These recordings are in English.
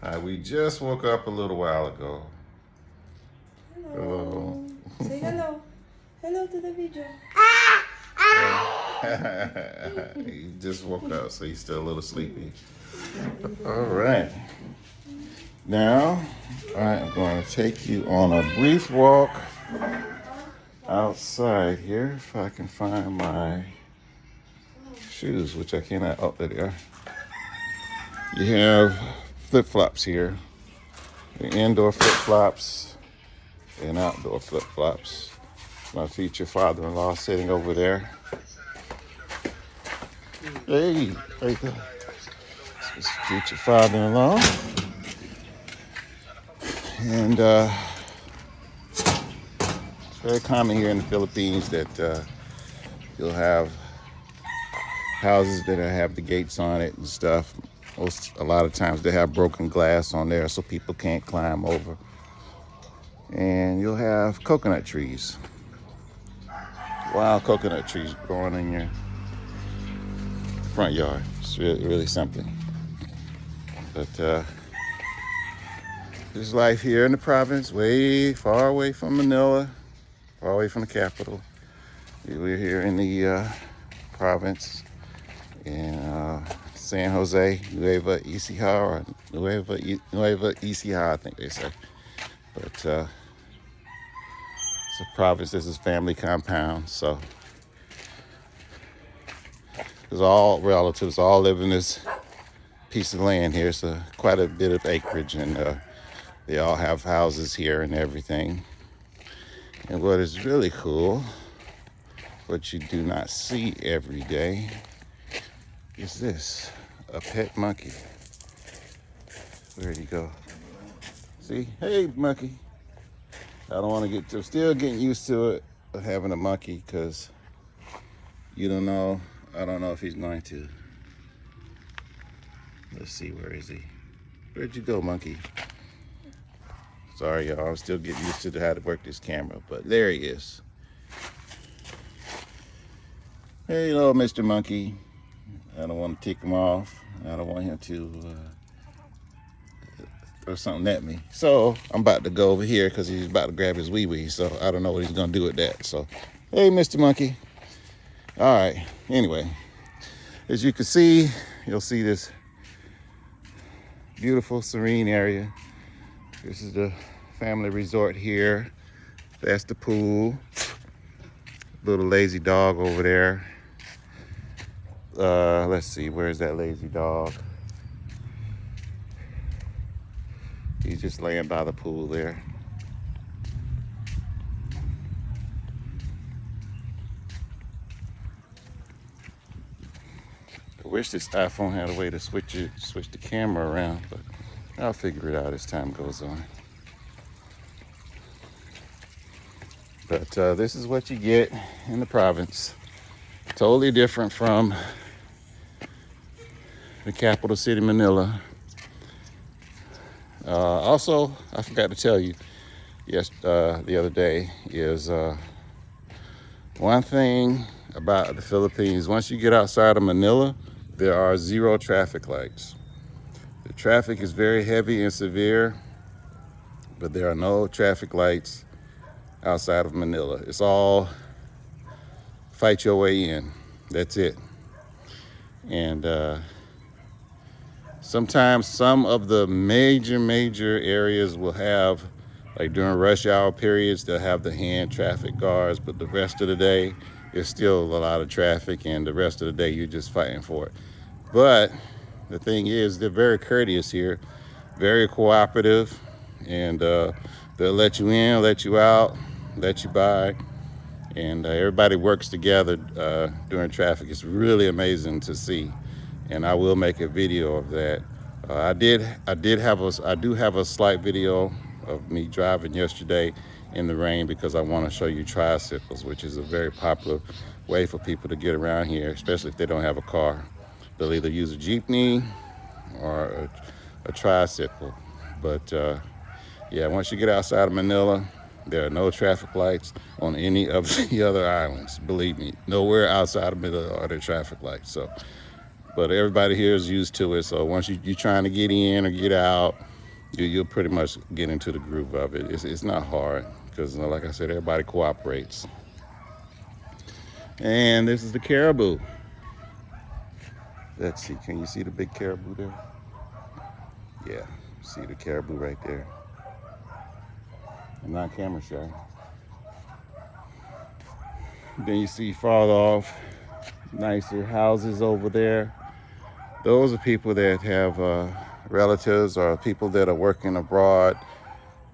We just woke up a little while ago. Hello. Say hello. Hello to the video. He just woke up, so he's still a little sleepy. All right. Now, I am going to take you on a brief walk outside here if I can find my shoes, which I cannot. Oh, there they are. You have flip-flops here. The indoor flip-flops and outdoor flip-flops. My future father-in-law sitting over there. Hey, right there. This is future father-in-law. And it's very common here in the Philippines that you'll have houses that have the gates on it and stuff. A lot of times they have broken glass on there so people can't climb over. And you'll have coconut trees. Wild coconut trees growing in your front yard. It's really, really something. But this is life here in the province, way far away from Manila, far away from the capital. We're here in the province in San Jose, Nueva Ecija, or Nueva Ecija, I think they say. But it's a province. This is family compound, so there's all relatives, all live in this piece of land here. So quite a bit of acreage, and they all have houses here and everything. And what is really cool, what you do not see every day, is this, a pet monkey. Where'd he go? See, hey monkey. I don't want to get to, still getting used to it, having a monkey, because I don't know if he's going to. Let's see, where is he? Where'd you go, monkey? Sorry, y'all, I'm still getting used to how to work this camera, but there he is. Hey, little Mr. Monkey. I don't want to tick him off. I don't want him to throw something at me. So I'm about to go over here because he's about to grab his wee-wee. So I don't know what he's going to do with that. So, hey, Mr. Monkey. All right. Anyway, as you can see, you'll see this beautiful, serene area. This is the family resort here. That's the pool. Little lazy dog over there. Let's see, where's that lazy dog? He's just laying by the pool there. I wish this iPhone had a way to switch the camera around, but I'll figure it out as time goes on. But this is what you get in the province. Totally different from the capital city, Manila. Also, I forgot to tell you, the other day is one thing about the Philippines. Once you get outside of Manila, there are 0 traffic lights. The traffic is very heavy and severe, but there are no traffic lights outside of Manila. It's all fight your way in. That's it. And sometimes some of the major areas will have, like during rush hour periods, they'll have the hand traffic guards, but the rest of the day, there's still a lot of traffic, and the rest of the day, you're just fighting for it. But the thing is, they're very courteous here, very cooperative, and they'll let you in, let you out, let you by, and everybody works together during traffic. It's really amazing to see, and I will make a video of that. I do have a slight video of me driving yesterday in the rain because I want to show you tricycles, which is a very popular way for people to get around here, especially if they don't have a car. They'll either use a jeepney or a tricycle. But yeah, once you get outside of Manila, there are no traffic lights on any of the other islands. Believe me, nowhere outside of Manila are there traffic lights. So, but everybody here is used to it. So once you're trying to get in or get out, You'll pretty much get into the groove of it. It's not hard because, like I said, everybody cooperates. And this is the caribou. Let's see, can you see the big caribou there? Yeah, see the caribou right there. I'm not camera shy. Then you see farther off, nicer houses over there. Those are people that have relatives or people that are working abroad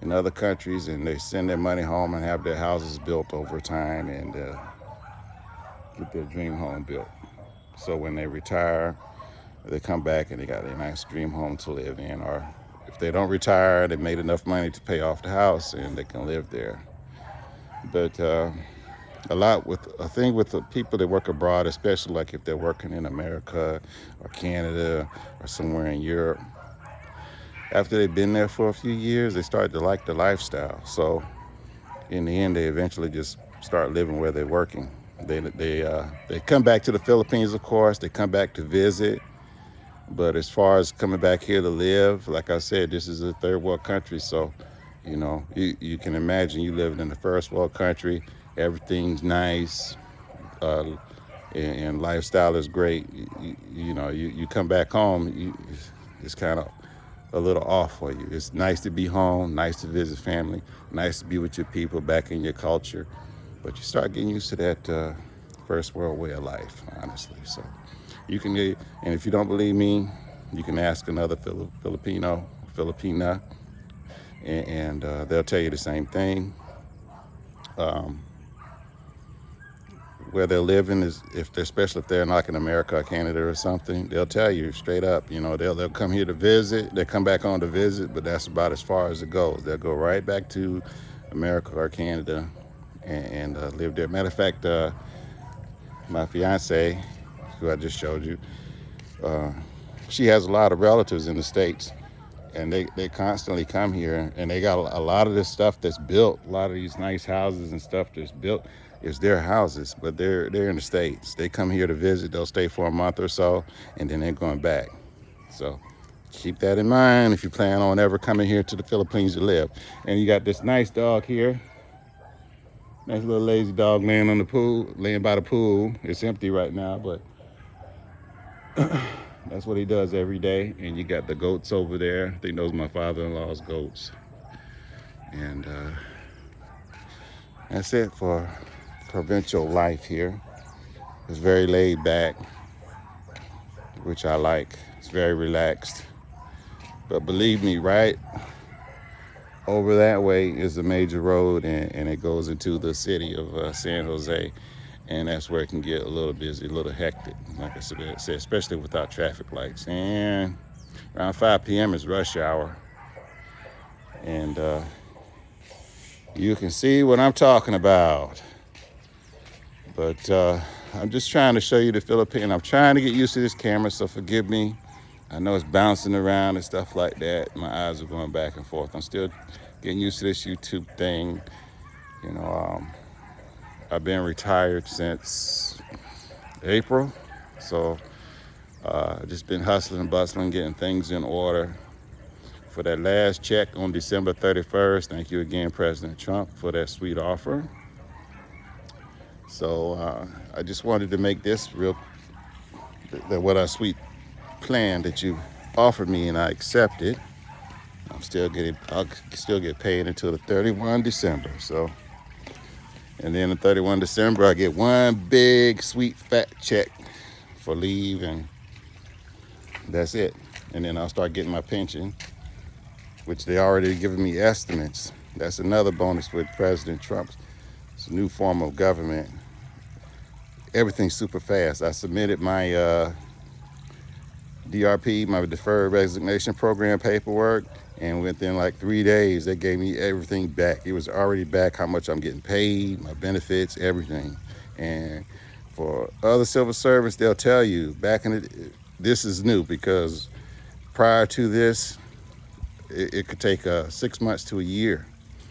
in other countries, and they send their money home and have their houses built over time and get their dream home built. So when they retire, they come back and they got a nice dream home to live in. Or if they don't retire, they made enough money to pay off the house and they can live there. But a thing with the people that work abroad, especially like if they're working in America or Canada or somewhere in Europe, after they've been there for a few years, they start to like the lifestyle. So in the end, they eventually just start living where they're working. They come back to the Philippines, of course. They come back to visit. But as far as coming back here to live, like I said, this is a third world country. So, you can imagine you living in a first world country. Everything's nice, and lifestyle is great. You come back home, it's kind of a little off for you. It's nice to be home, nice to visit family, nice to be with your people back in your culture. But you start getting used to that first world way of life, honestly. So you can, and if you don't believe me, you can ask another Filipina, and they'll tell you the same thing. Where they're living is, especially if they're like in America or Canada or something, they'll tell you straight up. They'll come here to visit. They come back on to visit, but that's about as far as it goes. They'll go right back to America or Canada and live there. Matter of fact, my fiance, who I just showed you, she has a lot of relatives in the States, and they constantly come here, and they got a lot of this stuff that's built. A lot of these nice houses and stuff that's built is their houses, but they're in the States. They come here to visit. They'll stay for a month or so, and then they're going back. So keep that in mind if you plan on ever coming here to the Philippines to live. And you got this nice dog here. Nice little lazy dog laying by the pool. It's empty right now, but that's what he does every day. And you got the goats over there. I think those are my father-in-law's goats. And that's it for provincial life here. It's very laid back, which I like. It's very relaxed. But believe me, right over that way is a major road, and it goes into the city of San Jose. And that's where it can get a little busy, a little hectic, like I said, especially without traffic lights. And around 5 p.m. is rush hour. And you can see what I'm talking about. But I'm just trying to show you the Philippines. I'm trying to get used to this camera, so forgive me. I know it's bouncing around and stuff like that. My eyes are going back and forth. I'm still getting used to this YouTube thing. I've been retired since April, so I've just been hustling and bustling, getting things in order. For that last check on December 31st, thank you again, President Trump, for that sweet offer. So I just wanted to make this what a sweet plan that you offered me, and I accepted. I'll still get paid until the 31 December. So, and then the 31 December, I get one big sweet fat check for leave, and that's it. And then I'll start getting my pension, which they already given me estimates. That's another bonus with President Trump's new form of government. Everything's super fast. I submitted my DRP, my Deferred Resignation Program paperwork, and within like 3 days, they gave me everything back. It was already back, how much I'm getting paid, my benefits, everything. And for other civil servants, they'll tell you, this is new, because prior to this, it could take 6 months to a year.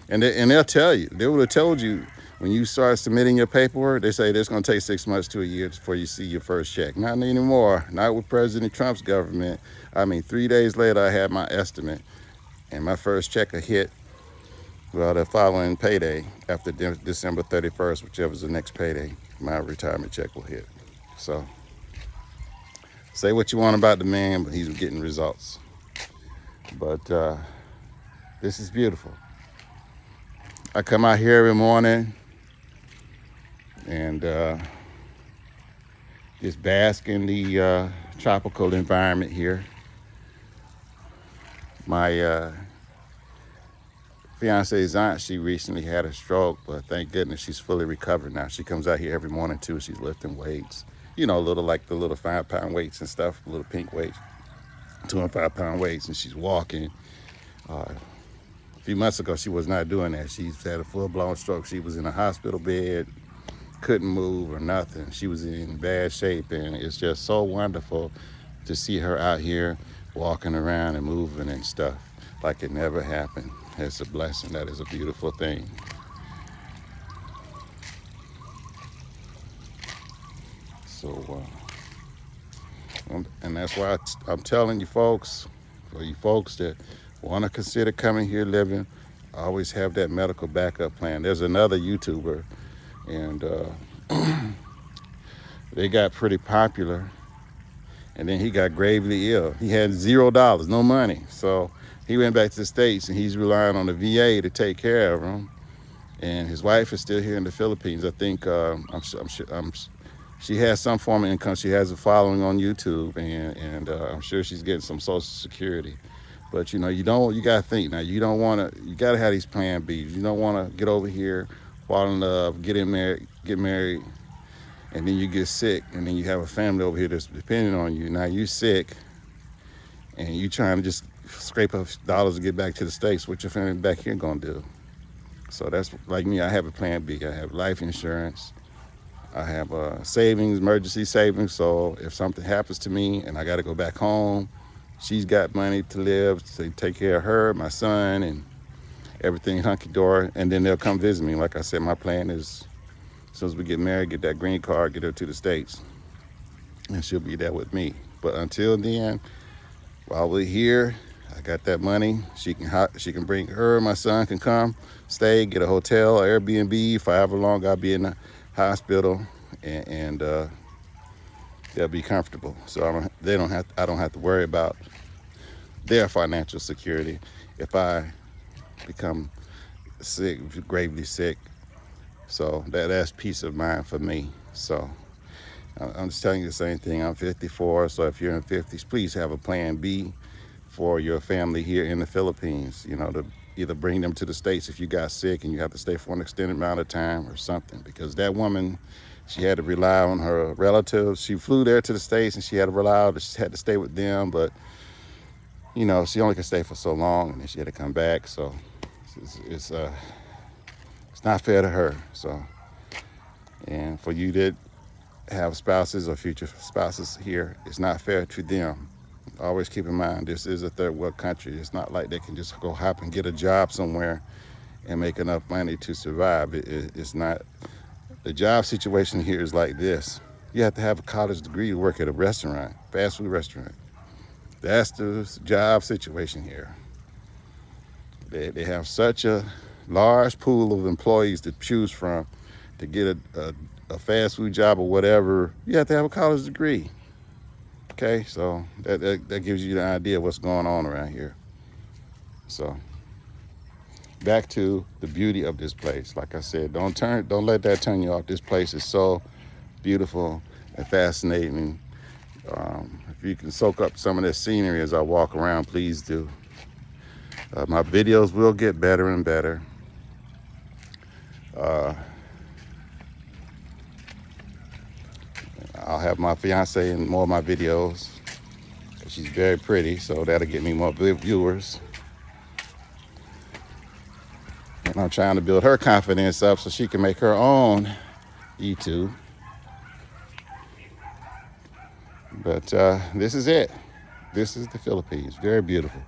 And they'll tell you, they would have told you when you start submitting your paperwork, they say it's going to take 6 months to a year before you see your first check. Not anymore, not with President Trump's government. 3 days later, I had my estimate. And my first check will hit, well, the following payday after December 31st, whichever is the next payday, my retirement check will hit. So say what you want about the man, but he's getting results. But this is beautiful. I come out here every morning and just bask in the tropical environment here. My fiance's aunt, she recently had a stroke, but thank goodness she's fully recovered now. She comes out here every morning too. She's lifting weights, you know, little like the little 5-pound weights and stuff, little pink weights, 2 and 5-pound weights, and she's walking. A few months ago, she was not doing that. She's had a full-blown stroke. She was in a hospital bed, couldn't move or nothing. She was in bad shape, and it's just so wonderful to see her out here walking around and moving and stuff like it never happened. It's a blessing. That is a beautiful thing. So, and that's why I'm telling you folks, for you folks that want to consider coming here living, always have that medical backup plan. There's another YouTuber, and they got pretty popular, and then he got gravely ill. He had $0, no money. So he went back to the States, and he's relying on the VA to take care of him. And his wife is still here in the Philippines. I think she has some form of income. She has a following on YouTube, and I'm sure she's getting some Social Security. But you know, you gotta think now. You gotta have these plan Bs. You don't want to get over here, fall in love, get married, and then you get sick, and then you have a family over here that's depending on you. Now you sick, and you trying to just scrape up dollars to get back to the States. What your family back here gonna do? So that's like me. I have a plan B. I have life insurance. I have savings, emergency savings. So if something happens to me and I got to go back home, she's got money to live to take care of her, my son, and everything hunky-dory. And then they'll come visit me. Like I said, my plan is as soon as we get married, get that green card, get her to the States, and she'll be there with me. But until then, while we're here, I got that money. She can bring her, my son can come, stay, get a hotel, or Airbnb for however long I'll be in the hospital, and they'll be comfortable. So I don't have to worry about their financial security if I become sick, gravely sick. So that's peace of mind for me. So I'm just telling you the same thing. I'm 54, so if you're in 50s, please have a plan B for your family here in the Philippines, you know, to either bring them to the States if you got sick and you have to stay for an extended amount of time or something. Because that woman, she had to rely on her relatives. She flew there to the States and she had to rely on, she had to stay with them, but you know, she only could stay for so long and then she had to come back. So it's not fair to her. So, and for you that have spouses or future spouses here, it's not fair to them. Always keep in mind, this is a third world country. It's not like they can just go hop and get a job somewhere and make enough money to survive. It's not. The job situation here is like this. You have to have a college degree to work at a restaurant, fast food restaurant. That's the job situation here. They have such a large pool of employees to choose from to get a fast food job or whatever. You have to have a college degree. Okay, so that gives you the idea of what's going on around here. So back to the beauty of this place. Like I said, don't let that turn you off. This place is so beautiful and fascinating. If you can soak up some of this scenery as I walk around, please do. My videos will get better and better. I'll have my fiance in more of my videos. She's very pretty, so that'll get me more viewers. And I'm trying to build her confidence up so she can make her own YouTube. But this is it. This is the Philippines. Very beautiful.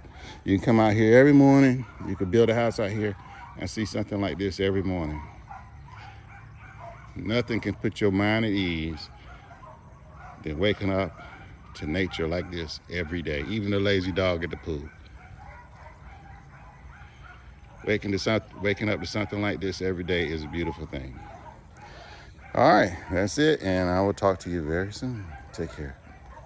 You can come out here every morning. You can build a house out here and see something like this every morning. Nothing can put your mind at ease than waking up to nature like this every day. Even the lazy dog at the pool. waking up to something like this every day is a beautiful thing. All right, that's it, and I will talk to you very soon. Take care.